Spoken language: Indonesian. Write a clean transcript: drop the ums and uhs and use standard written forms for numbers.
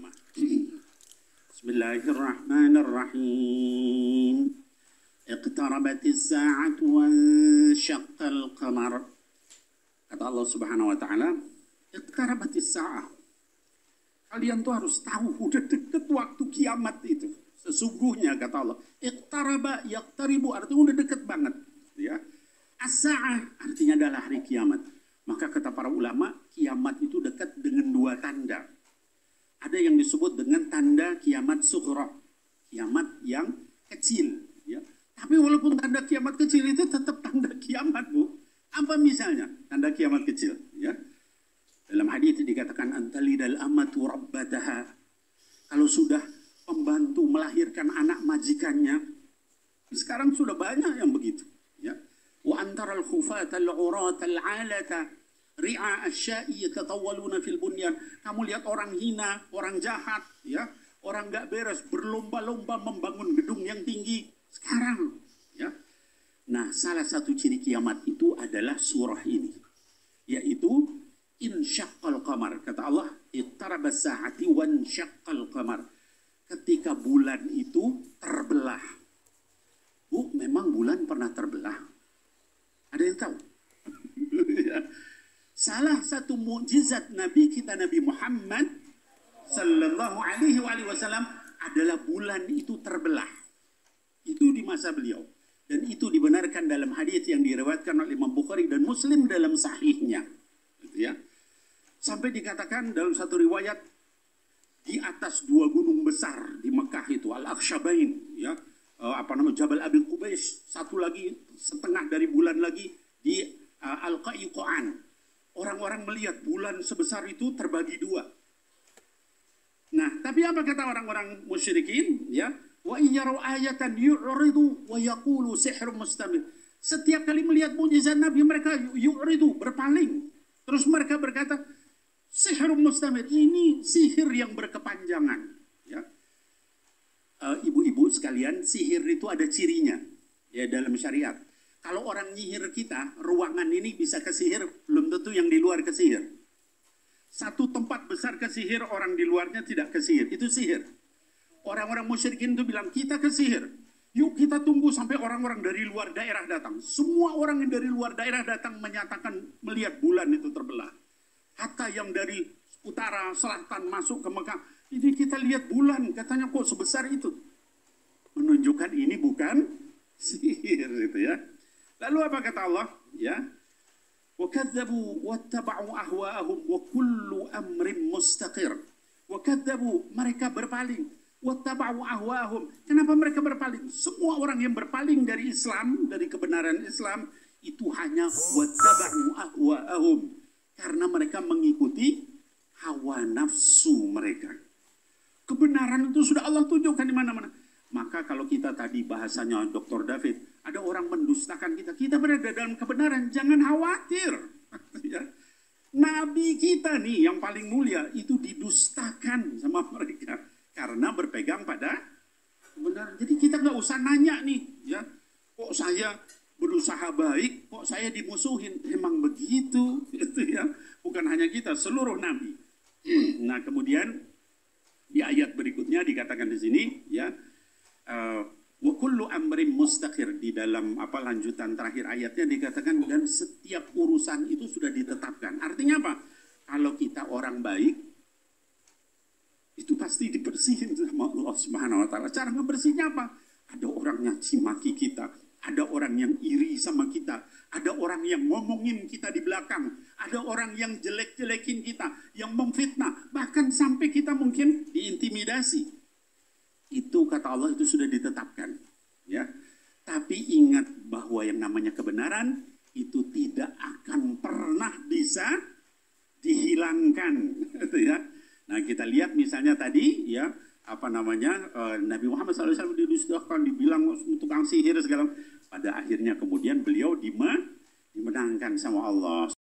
bersama. Bismillahirrahmanirrahim. Iqtarabatis sa'atu wa syaqqal qamar. Kata Allah Subhanahu wa taala, iqtarabatis sa'ah. Kalian tuh harus tahu udah deket waktu kiamat itu. Sesungguhnya kata Allah, iqtaraba yaqtaribu artinya udah deket banget, ya. As-sa'ah artinya adalah hari kiamat. Maka kata para ulama, kiamat itu dekat dengan dua tanda. Ada yang disebut dengan tanda kiamat sughra, kiamat yang kecil, ya. Tapi walaupun tanda kiamat kecil itu tetap tanda kiamat, Bu. Apa misalnya tanda kiamat kecil, ya? Dalam hadis dikatakan antalidal amatu rabbataha. Kalau sudah pembantu melahirkan anak majikannya, sekarang sudah banyak yang begitu, ya. Wa antaral khufata al-urata al-alata ri'a asya'i yatatawwaluna fil bunyan. Kamu lihat orang hina, orang jahat, ya, orang enggak beres berlomba-lomba membangun gedung yang tinggi sekarang, ya. Nah, salah satu ciri kiamat itu adalah surah ini, yaitu insyaqqal qamar. Kata Allah, iqtarabas sa'ati wan syaqqal qamar. Ketika bulan itu terbelah. Bu, memang bulan pernah terbelah? Ada yang tahu? Salah satu mukjizat Nabi kita Nabi Muhammad sallallahu alaihi wasallam adalah bulan itu terbelah. Itu di masa beliau. Dan itu dibenarkan dalam hadis yang diriwayatkan oleh Imam Bukhari dan Muslim dalam sahihnya. Gitu ya. Sampai dikatakan dalam satu riwayat di atas dua gunung besar di Mekah itu Al-Akhshabain, ya. Jabal Abi Qubais, satu lagi setengah dari bulan lagi di Al-Qa'iqa'an. Orang-orang melihat bulan sebesar itu terbagi dua. Nah, tapi apa kata orang-orang musyrikin, ya? Wa iyyaraw ayatan yu'ridu wa yaqulu sihrun mustamir. Setiap kali melihat mukjizat Nabi mereka yu'ridu, berpaling. Terus mereka berkata, sihrun mustamir, ini sihir yang berkepanjangan, ya. Ibu-ibu sekalian, sihir itu ada cirinya, ya, dalam syariat. Kalau orang nyihir kita, ruangan ini bisa kesihir, belum tentu yang di luar kesihir. Satu tempat besar kesihir, orang di luarnya tidak kesihir, itu sihir. Orang-orang musyrikin itu bilang, kita kesihir, yuk kita tunggu sampai orang-orang dari luar daerah datang. Semua orang yang dari luar daerah datang menyatakan melihat bulan itu terbelah. Hatta yang dari utara, selatan masuk ke Mekah, ini kita lihat bulan, katanya kok sebesar itu. Menunjukkan ini bukan sihir, gitu ya. Lalu apa kata Allah? Ya, wa kadzabu wattaba'u ahwa'ahum wa kullu amrin mustaqir. Wa kadzabu, mereka berpaling. Wattaba'u ahwa'ahum. Kenapa mereka berpaling? Semua orang yang berpaling dari Islam, dari kebenaran Islam, itu hanya wattaba'u ahwa'ahum. Karena mereka mengikuti hawa nafsu mereka. Kebenaran itu sudah Allah tunjukkan di mana-mana. Maka kalau kita tadi bahasanya Dr. David, ada orang mendustakan kita, kita berada dalam kebenaran, jangan khawatir. Ya. Nabi kita nih yang paling mulia itu didustakan sama mereka karena berpegang pada kebenaran. Jadi kita nggak usah nanya nih, ya, kok saya berusaha baik, kok saya dimusuhin? Emang begitu, gitu ya. Bukan hanya kita, seluruh nabi. Nah, kemudian di ayat berikutnya dikatakan di sini, ya, wa kullu amrin mustaqir, di dalam lanjutan terakhir ayatnya dikatakan dan setiap urusan itu sudah ditetapkan. Artinya apa? Kalau kita orang baik itu pasti dibersihin sama Allah Subhanahu wa taala. Cara ngebersihnya apa? Ada orang yang cimaki kita, ada orang yang iri sama kita, ada orang yang ngomongin kita di belakang, ada orang yang jelek-jelekin kita, yang memfitnah, bahkan sampai kita mungkin diintimidasi. Itu kata Allah itu sudah ditetapkan, ya. Tapi ingat bahwa yang namanya kebenaran itu tidak akan pernah bisa dihilangkan, gitu ya. Nah, kita lihat misalnya tadi, ya, Nabi Muhammad SAW didustakan, dibilang tukang sihir segala. Pada akhirnya kemudian beliau dimenangkan sama Allah.